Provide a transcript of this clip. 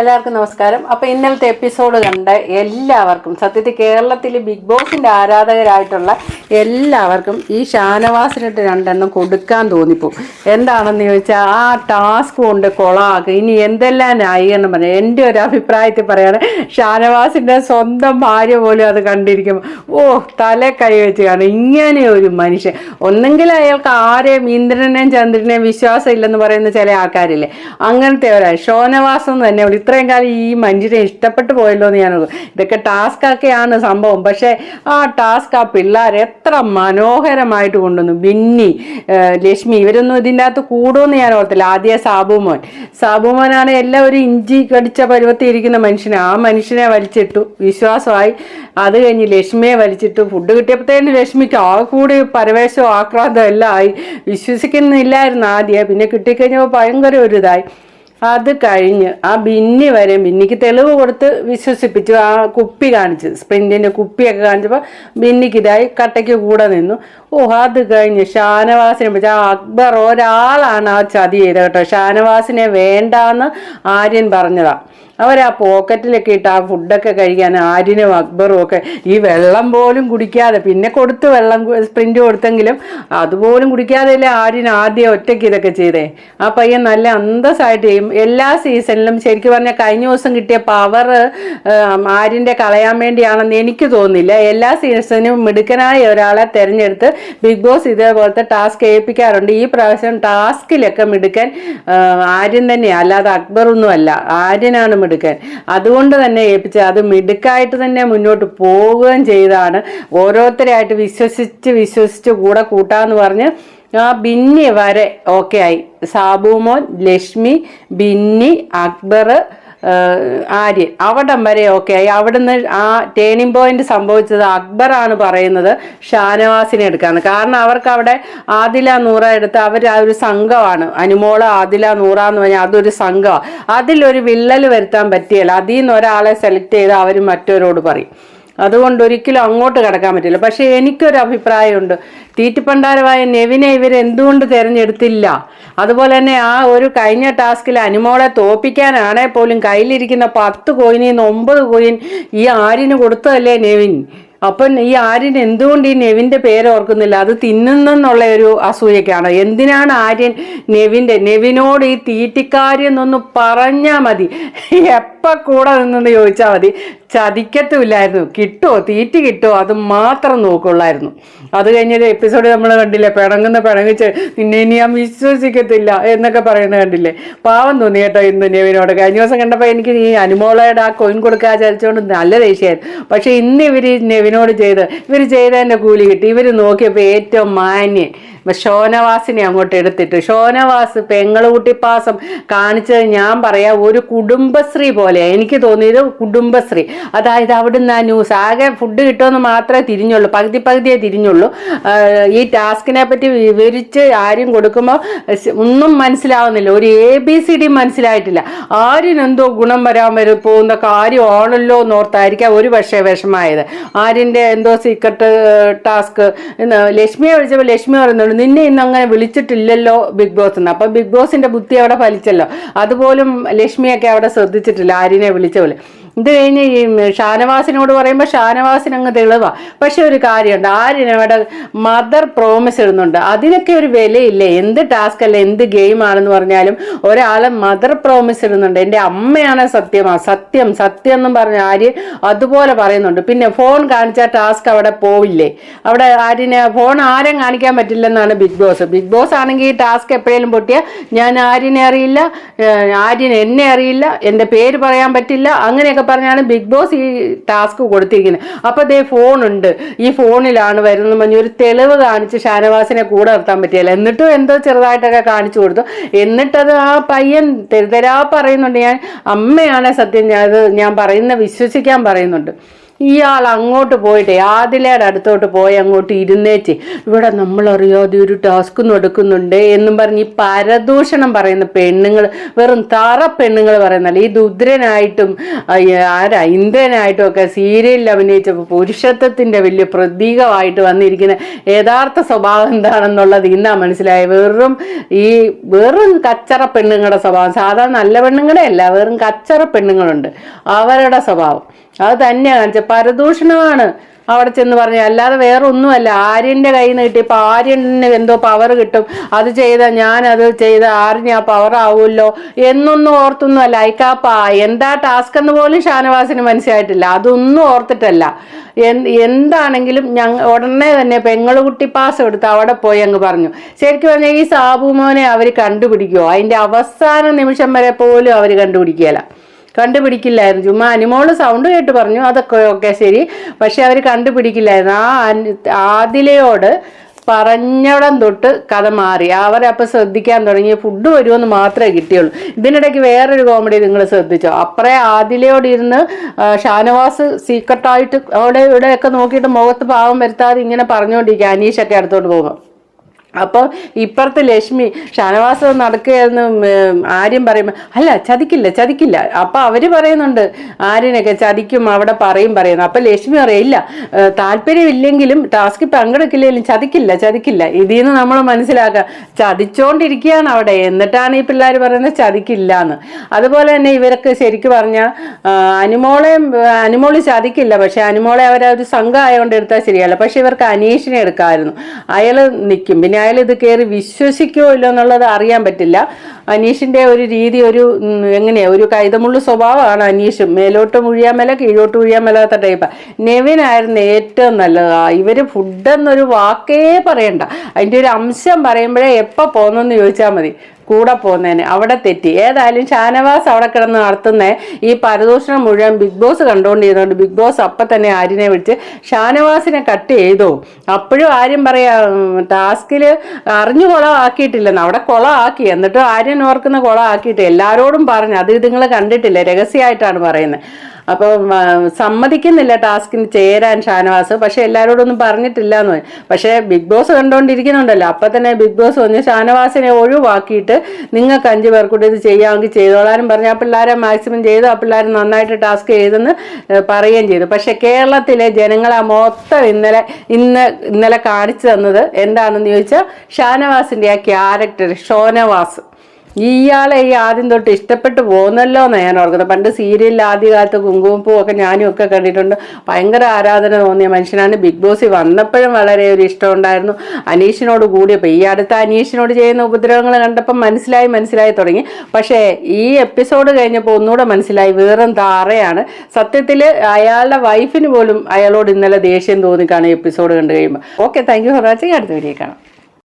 എല്ലാവർക്കും നമസ്കാരം. അപ്പോൾ ഇന്നലത്തെ എപ്പിസോഡ് കണ്ട എല്ലാവർക്കും, സത്യത്തിൽ കേരളത്തിൽ ബിഗ് ബോസിൻ്റെ ആരാധകരായിട്ടുള്ള എല്ലാവർക്കും ഈ ഷാനവാസിനിട്ട് രണ്ടെണ്ണം കൊടുക്കാൻ തോന്നിപ്പോവും. എന്താണെന്ന് ചോദിച്ചാൽ ആ ടാസ്ക് കൊണ്ട് കൊളാക്കും. ഇനി എന്തെല്ലാം ന്യായീകരണം പറഞ്ഞു. എൻ്റെ ഒരു അഭിപ്രായത്തിൽ പറയുകയാണ്, ഷാനവാസിൻ്റെ സ്വന്തം ഭാര്യ പോലും അത് കണ്ടിരിക്കുമ്പോൾ തല കൈ വെച്ച് കാണും. ഇങ്ങനെ ഒരു മനുഷ്യൻ, ഒന്നെങ്കിൽ അയാൾക്ക് ആരെയും ഇന്ദ്രനെയും ചന്ദ്രനെയും വിശ്വാസം ഇല്ലെന്ന് പറയുന്ന ചില ആൾക്കാരില്ലേ, അങ്ങനത്തെ ഒരാൾ. ഷോനവാസം തന്നെ ഇത്രയും കാലം ഈ മനുഷ്യനെ ഇഷ്ടപ്പെട്ടു പോയല്ലോ എന്ന് ഞാൻ ഇതൊക്കെ ടാസ്കൊക്കെയാണ് സംഭവം. പക്ഷേ ആ ടാസ്ക് ആ പിള്ളേർ എത്ര മനോഹരമായിട്ട് കൊണ്ടുവന്നു. ബിന്നി, ലക്ഷ്മി ഇവരൊന്നും ഇതിൻ്റെ അകത്ത് കൂടുമെന്ന് ഞാൻ ഓർത്തില്ല. ആദ്യം സാബുമോനാണ് എല്ലാം ഒരു ഇഞ്ചി കടിച്ച പരുവത്തിൽ ഇരിക്കുന്ന മനുഷ്യനെ, ആ മനുഷ്യനെ വലിച്ചിട്ടു, വിശ്വാസമായി. അത് കഴിഞ്ഞ് ലക്ഷ്മിയെ വലിച്ചിട്ടു. ഫുഡ് കിട്ടിയപ്പോഴത്തേന് ലക്ഷ്മിക്ക് ആ കൂടി പരവേശവും ആക്രാന്തം എല്ലാം ആയി. വിശ്വസിക്കുന്നില്ലായിരുന്നു ആദ്യം, പിന്നെ കിട്ടിക്കഴിഞ്ഞപ്പോൾ ഭയങ്കര ഒരു ഇതായി. അത് കഴിഞ്ഞ് ആ ബിന്നി വരെ, ബിന്നിക്ക് തെളിവ് കൊടുത്ത് വിശ്വസിപ്പിച്ചു. ആ കുപ്പി കാണിച്ച്, സ്പ്രിന്റിൻ്റെ കുപ്പിയൊക്കെ കാണിച്ചപ്പോൾ ബിന്നിക്ക് ഇതായി, കട്ടയ്ക്ക് കൂടെ നിന്നു. അത് കഴിഞ്ഞ് ഷാനവാസിനെ പറ്റി, ആ അക്ബർ ഒരാളാണ് ആ ചതി ചെയ്തത് കേട്ടോ. ഷാനവാസിനെ വേണ്ടാന്ന് ആര്യൻ പറഞ്ഞതാണ്. അവരാ പോക്കറ്റിലൊക്കെ ഇട്ട് ആ ഫുഡൊക്കെ കഴിക്കാൻ ആര്യനും അക്ബറും ഒക്കെ ഈ വെള്ളം പോലും കുടിക്കാതെ, പിന്നെ കൊടുത്ത് വെള്ളം സ്പ്രിന്റ് കൊടുത്തെങ്കിലും അതുപോലും കുടിക്കാതെയല്ലേ ആര്യൻ ആദ്യം ഒറ്റയ്ക്ക് ഇതൊക്കെ ചെയ്തേ. ആ പയ്യൻ നല്ല അന്തസ്സായിട്ട് ചെയ്യും എല്ലാ സീസണിലും. ശരിക്കും പറഞ്ഞാൽ കഴിഞ്ഞ ദിവസം കിട്ടിയ പവർ ആര്യൻ്റെ കളയാൻ വേണ്ടിയാണെന്ന് എനിക്ക് തോന്നുന്നില്ല. എല്ലാ സീസണിലും മിടുക്കനായ ഒരാളെ തിരഞ്ഞെടുത്ത് ബിഗ് ബോസ് ഇതേപോലത്തെ ടാസ്ക് ഏൽപ്പിക്കാറുണ്ട്. ഈ പ്രാവശ്യം ടാസ്കിലൊക്കെ മിടുക്കൻ ആര്യൻ തന്നെയാണ്, അല്ലാതെ അക്ബറൊന്നും അല്ല, ആര്യനാണ് മിടുക്കൻ. അതുകൊണ്ട് തന്നെ ഏൽപ്പിച്ചത്. അത് മിടുക്കായിട്ട് തന്നെ മുന്നോട്ട് പോവുകയും ചെയ്താണ്. ഓരോരുത്തരായിട്ട് വിശ്വസിച്ച് കൂടെ കൂട്ടാന്ന് പറഞ്ഞ് ആ ബിന്നി വരെ ഓക്കെ ആയി. സാബുമോൻ, ലക്ഷ്മി, ബിന്നി, അക്ബർ, ആര്യൻ അവിടം വരെ ഓക്കെ ആയി. അവിടുന്ന് ആ ടേണിംഗ് പോയിന്റ് സംഭവിച്ചത് അക്ബറാണ് പറയുന്നത് ഷാനവാസിനെ എടുക്കാന്ന്. കാരണം അവർക്ക് അവിടെ ആദില നൂറ എടുത്ത് അവർ ആ ഒരു സംഘമാണ്, അനുമോള് ആദില നൂറ എന്ന് പറഞ്ഞാൽ അതൊരു സംഘമാണ്. അതിലൊരു വിള്ളൽ വരുത്താൻ പറ്റിയല്ല. അതിൽ നിന്ന് ഒരാളെ സെലക്ട് ചെയ്ത് അവർ മറ്റവരോട് പറയും. അതുകൊണ്ട് ഒരിക്കലും അങ്ങോട്ട് കിടക്കാൻ പറ്റില്ല. പക്ഷെ എനിക്കൊരു അഭിപ്രായമുണ്ട്, തീറ്റിപ്പണ്ടാരമായ നെവിനെ ഇവരെന്തുകൊണ്ട് തിരഞ്ഞെടുത്തില്ല? അതുപോലെ തന്നെ ആ ഒരു കഴിഞ്ഞ ടാസ്കിൽ അനുമോളെ തോപ്പിക്കാനാണെ പോലും കയ്യിലിരിക്കുന്ന 10 കോയിനിൽ നിന്ന് 9 കോയിൻ ഈ ആര്യന് കൊടുത്തതല്ലേ നെവിൻ. അപ്പം ഈ ആര്യൻ എന്തുകൊണ്ട് ഈ നെവിൻ്റെ പേര് ഓർക്കുന്നില്ല? അത് തിന്നുന്നുള്ള ഒരു അസൂയക്കാണ്. എന്തിനാണ് ആര്യൻ നെവിനോട് ഈ തീറ്റിക്കാരെന്നൊന്ന് പറഞ്ഞാൽ മതി, എപ്പം കൂടെ നിന്നെന്ന് ചോദിച്ചാൽ മതി, ചതിക്കത്തുമില്ലായിരുന്നു. തീറ്റി കിട്ടുമോ അത് മാത്രം നോക്കുള്ളായിരുന്നു. അത് കഴിഞ്ഞൊരു എപ്പിസോഡ് നമ്മൾ കണ്ടില്ലേ, പിണങ്ങിച്ച് നിന്നെ ഇനി ഞാൻ വിശ്വസിക്കത്തില്ല എന്നൊക്കെ പറയുന്നത് കണ്ടില്ലേ. പാവം തോന്നി കേട്ടോ ഇന്ന് നെവിനോട്. കഴിഞ്ഞ ദിവസം കണ്ടപ്പോൾ എനിക്ക് ഈ അനുമോളയുടെ ആ കോയിൻ കൊടുക്കാൻ വിചാരിച്ചുകൊണ്ട് നല്ല ദേഷ്യമായിരുന്നു. പക്ഷെ ഇന്ന് ഇവർ നെവിനോട് ഇവർ ചെയ്തതിൻ്റെ കൂലി കിട്ടി. ഇവർ നോക്കിയപ്പോൾ ഏറ്റവും മാന്യൻ ഷോനവാസിനെ അങ്ങോട്ട് എടുത്തിട്ട്, ഷോനവാസ് പെങ്ങളുകുട്ടിപ്പാസം കാണിച്ചത് ഞാൻ പറയാം ഒരു കുടുംബശ്രീ പോലെ എനിക്ക് തോന്നിയത്. കുടുംബശ്രീ, അതായത് അവിടുന്ന് ആ ന്യൂസ് ആകെ ഫുഡ് കിട്ടുമെന്ന് മാത്രമേ തിരിഞ്ഞുള്ളൂ, പകുതിയെ തിരിഞ്ഞുള്ളൂ. ഈ ടാസ്കിനെ പറ്റി വിവരിച്ച് ആരും കൊടുക്കുമ്പോൾ ഒന്നും മനസ്സിലാവുന്നില്ല, ഒരു ABCD മനസ്സിലായിട്ടില്ല. ആര്യനെന്തോ ഗുണം പോകുന്ന കാര്യമാണല്ലോ എന്നോർത്തായിരിക്കാം ഒരു പക്ഷേ വിഷമായത്. ആര്യൻ്റെ എന്തോ സീക്രട്ട് ടാസ്ക് ലക്ഷ്മിയെ വിളിച്ചപ്പോൾ ലക്ഷ്മി പറയുന്നുണ്ട്, നിന്നെ ഇന്ന് അങ്ങനെ വിളിച്ചിട്ടില്ലല്ലോ ബിഗ് ബോസ് എന്ന്. അപ്പൊ ബിഗ് ബോസിന്റെ ബുദ്ധി അവിടെ ഫലിച്ചല്ലോ. അതുപോലും ലക്ഷ്മിയൊക്കെ അവിടെ ശ്രദ്ധിച്ചിട്ടില്ല ആര്യനെ വിളിച്ച പോലെ. ഇത് കഴിഞ്ഞ് ഈ ഷാനവാസിനോട് പറയുമ്പോൾ ഷാനവാസിന് അങ്ങ് തെളിവാ. പക്ഷെ ഒരു കാര്യമുണ്ട്, ആര്യനവിടെ മദർ പ്രോമിസ് ഇടുന്നുണ്ട്. അതിനൊക്കെ ഒരു വിലയില്ലേ? എന്ത് ടാസ്ക് അല്ല, എന്ത് ഗെയിമാണെന്ന് പറഞ്ഞാലും ഒരാളെ മദർ പ്രോമിസ് ഇടുന്നുണ്ട്. എൻ്റെ അമ്മയാണ് സത്യം എന്നും പറഞ്ഞ ആര്യൻ അതുപോലെ പറയുന്നുണ്ട്. പിന്നെ ഫോൺ കാണിച്ചാൽ ടാസ്ക് അവിടെ പോവില്ലേ? അവിടെ ആര്യന് ഫോൺ ആരും കാണിക്കാൻ പറ്റില്ലെന്നാണ് ബിഗ് ബോസ് ആണെങ്കിൽ ഈ ടാസ്ക് എപ്പോഴേലും പൊട്ടിയാൽ ഞാൻ ആര്യനെ അറിയില്ല, ആര്യൻ എന്നെ അറിയില്ല, എൻ്റെ പേര് പറയാൻ പറ്റില്ല, അങ്ങനെയൊക്കെ പറഞ്ഞാണ് ബിഗ് ബോസ് ഈ ടാസ്ക് കൊടുത്തിരിക്കുന്നത്. അപ്പൊ ദേ ഫോണുണ്ട്, ഈ ഫോണിലാണ് വരുന്നത് പറഞ്ഞ് ഒരു തെളിവ് കാണിച്ച് ഷാനവാസിനെ കൂടെ നിർത്താൻ പറ്റിയല്ല. എന്നിട്ടും എന്തോ ചെറുതായിട്ടൊക്കെ കാണിച്ചു കൊടുത്തു. എന്നിട്ടത് ആ പയ്യൻ തെരുതരാ പറയുന്നുണ്ട്, ഞാൻ അമ്മയാണ് സത്യം, ഞാൻ പറയുന്ന വിശ്വസിക്കാൻ പറയുന്നുണ്ട്. ഇയാൾ അങ്ങോട്ട് പോയിട്ട് ആദിലയുടെ അടുത്തോട്ട് പോയി അങ്ങോട്ട് ഇരുന്നേച്ച് ഇവിടെ നമ്മളറിയാതെ ഒരു ടാസ്ക് നടക്കുന്നുണ്ട് എന്നും പറഞ്ഞ് ഈ പരദൂഷണം പറയുന്ന പെണ്ണുങ്ങൾ, വെറും തറ പെണ്ണുങ്ങൾ പറയുന്നല്ല. ഈ ദുദ്രനായിട്ടും ഇന്ദ്രനായിട്ടും ഒക്കെ സീരിയലിൽ അഭിനയിച്ചപ്പോൾ പുരുഷത്വത്തിന്റെ വലിയ പ്രതീകമായിട്ട് വന്നിരിക്കുന്ന യഥാർത്ഥ സ്വഭാവം എന്താണെന്നുള്ളത് ഇന്നാ മനസ്സിലായത്. വെറും കച്ചറ പെണ്ണുങ്ങളുടെ സ്വഭാവം, സാധാരണ നല്ല പെണ്ണുങ്ങളെ അല്ല, വെറും കച്ചറ പെണ്ണുങ്ങളുണ്ട്, അവരുടെ സ്വഭാവം അത് തന്നെയാണ് കാണിച്ചത്. പരദൂഷണമാണ് അവിടെ ചെന്ന് പറഞ്ഞത്, അല്ലാതെ വേറെ ഒന്നുമല്ല. ആര്യന്റെ കയ്യിൽ നിന്ന് കിട്ടി, ഇപ്പൊ ആര്യന് എന്തോ പവർ കിട്ടും, അത് ചെയ്ത ഞാനത് ചെയ്ത ആര്യന് ആ പവർ ആവുമല്ലോ എന്നൊന്നും ഓർത്തൊന്നും അല്ല. എന്താ ടാസ്ക് എന്ന് പോലും ഷാനവാസിന് മനസ്സിലായിട്ടില്ല. അതൊന്നും ഓർത്തിട്ടല്ല. എന്താണെങ്കിലും ഉടനെ തന്നെ പെങ്ങളുകുട്ടി പാസ് എടുത്ത് അവിടെ പോയി അങ്ങ് പറഞ്ഞു. ശരിക്കും പറഞ്ഞാൽ ഈ സാബുമോനെ അവർ കണ്ടുപിടിക്കുമോ? അതിന്റെ അവസാന നിമിഷം വരെ പോലും അവർ കണ്ടുപിടിക്കില്ലായിരുന്നു. ചുമ്മാ അനുമോള് സൗണ്ട് കേട്ട് പറഞ്ഞു, അതൊക്കെ ശരി, പക്ഷെ അവർ കണ്ടുപിടിക്കില്ലായിരുന്നു. ആദിലയോട് പറഞ്ഞവിടം തൊട്ട് കഥ മാറി. അവരപ്പോൾ ശ്രദ്ധിക്കാൻ തുടങ്ങി, ഫുഡ് വരുമെന്ന് മാത്രമേ കിട്ടിയുള്ളൂ. ഇതിനിടയ്ക്ക് വേറൊരു കോമഡി നിങ്ങൾ ശ്രദ്ധിച്ചോ? അപ്പറേ ആദിലയോട് ഇരുന്ന് ഷാനവാസ് സീക്രട്ടായിട്ട് അവിടെ ഇവിടെയൊക്കെ നോക്കിയിട്ട് മുഖത്ത് പാവം വരുത്താതെ ഇങ്ങനെ പറഞ്ഞുകൊണ്ടിരിക്കുക അനീഷൊക്കെ അടുത്തോട്ട് പോകുമ്പോൾ. അപ്പോൾ ഇപ്പുറത്ത് ലക്ഷ്മി ഷാനവാസ് നടക്കുകയെന്ന് ആര്യം പറയുമ്പോൾ അല്ല ചതിക്കില്ല. അപ്പം അവർ പറയുന്നുണ്ട് ആര്യനൊക്കെ ചതിക്കും അവിടെ പറയുന്നു. അപ്പം ലക്ഷ്മി പറയില്ല, താല്പര്യമില്ലെങ്കിലും ടാസ്കിൽ പങ്കെടുക്കില്ലെങ്കിലും ചതിക്കില്ല. ഇതിൽ നിന്ന് നമ്മൾ മനസ്സിലാക്കുക ചതിച്ചോണ്ടിരിക്കുകയാണ് അവിടെ. എന്നിട്ടാണ് ഈ പിള്ളേർ പറയുന്നത് ചതിക്കില്ല എന്ന്. അതുപോലെ തന്നെ ഇവരൊക്കെ ശരിക്കും പറഞ്ഞാൽ അനുമോള് ചതിക്കില്ല, പക്ഷെ അനുമോളെ അവരൊരു സംഘം ആയതുകൊണ്ട് എടുത്താൽ ശരിയല്ല. പക്ഷെ ഇവർക്ക് അനീഷിനെ എടുക്കാമായിരുന്നു, അയാൾ നിൽക്കും. പിന്നെ അയാൾ ഇത് കയറി വിശ്വസിക്കുമോ ഇല്ലോ എന്നുള്ളത് അറിയാൻ പറ്റില്ല. അനീഷിന്റെ ഒരു രീതി ഒരു കൈതമുള്ളു സ്വഭാവമാണ് അനീഷ്. മേലോട്ട് മുഴിയാൻ മേല കീഴോട്ട് മുഴിയാൻ മേലാത്ത ടൈപ്പാണ്. നെവിനായിരുന്നു ഏറ്റവും നല്ലത്. ഇവര് ഫുഡ് എന്നൊരു വാക്കേ പറയണ്ട, അതിൻ്റെ ഒരു അംശം പറയുമ്പോഴേ എപ്പോൾ പോകുന്നെന്ന് ചോദിച്ചാൽ മതി, കൂടെ പോകുന്നതിന്. അവിടെ തെറ്റി. ഏതായാലും ഷാനവാസ് അവിടെ കിടന്ന് നടത്തുന്ന ഈ പരദൂഷണം മുഴുവൻ ബിഗ് ബോസ് കണ്ടുകൊണ്ടിരുന്നുണ്ട്. ബിഗ് ബോസ് അപ്പം തന്നെ ആര്യനെ വിളിച്ച് ഷാനവാസിനെ കട്ട് ചെയ്തോ. അപ്പോഴും ആര്യം പറയാ ടാസ്കിൽ അറിഞ്ഞു കുളമാക്കിയിട്ടില്ലെന്ന്. അവിടെ കുളമാക്കി, എന്നിട്ട് ആര്യൻ ഓർക്കുന്ന കുളമാക്കിയിട്ട് എല്ലാവരോടും പറഞ്ഞു. അത് നിങ്ങൾ കണ്ടിട്ടില്ല, രഹസ്യമായിട്ടാണ് പറയുന്നത്. അപ്പം സമ്മതിക്കുന്നില്ല ടാസ്കിന് ചേരാൻ ഷാനവാസ്. പക്ഷെ എല്ലാവരോടൊന്നും പറഞ്ഞിട്ടില്ല എന്ന് പറയും. പക്ഷെ ബിഗ് ബോസ് കണ്ടുകൊണ്ടിരിക്കുന്നുണ്ടല്ലോ, അപ്പം തന്നെ ബിഗ് ബോസ് പറഞ്ഞ് ഷാനവാസിനെ ഒഴിവാക്കിയിട്ട് നിങ്ങൾക്ക് 5 പേർക്കൂടെ ഇത് ചെയ്യാമെങ്കിൽ ചെയ്തോളാനും പറഞ്ഞ് ആ പിള്ളേരെ മാക്സിമം ചെയ്തു. ആ പിള്ളേർ നന്നായിട്ട് ടാസ്ക് ചെയ്തെന്ന് പറയുകയും ചെയ്തു. പക്ഷെ കേരളത്തിലെ ജനങ്ങളെ മൊത്തം ഇന്നലെ കാണിച്ചു തന്നത് എന്താണെന്ന് ചോദിച്ചാൽ ഷാനവാസിൻ്റെ ആ ക്യാരക്ടർ ഷോനവാസ്. ഇയാളെ ഈ ആദ്യം തൊട്ട് ഇഷ്ടപ്പെട്ടു പോകുന്നല്ലോ എന്നാണ് ഞാൻ ഓർക്കുന്നത്. പണ്ട് സീരിയലിൽ ആദ്യകാലത്ത് കുങ്കുമപ്പൂ ഒക്കെ ഞാനും ഒക്കെ കണ്ടിട്ടുണ്ട്. ഭയങ്കര ആരാധന തോന്നിയ മനുഷ്യനാണ്. ബിഗ് ബോസിൽ വന്നപ്പോഴും വളരെ ഒരു ഇഷ്ടം ഉണ്ടായിരുന്നു അനീഷിനോട് കൂടിയപ്പോൾ. ഈ അടുത്ത അനീഷിനോട് ചെയ്യുന്ന ഉപദ്രവങ്ങൾ കണ്ടപ്പം മനസ്സിലായി തുടങ്ങി. പക്ഷേ ഈ എപ്പിസോഡ് കഴിഞ്ഞപ്പോൾ ഒന്നുകൂടെ മനസ്സിലായി, വേറും താറയാണ്. സത്യത്തിൽ അയാളുടെ വൈഫിന് പോലും അയാളോട് ഇന്നലെ ദേഷ്യം തോന്നിക്കാണ് എപ്പിസോഡ് കണ്ടു കഴിയുമ്പോൾ. Okay, thank you for watching. അടുത്ത വീഡിയോ കാണാം.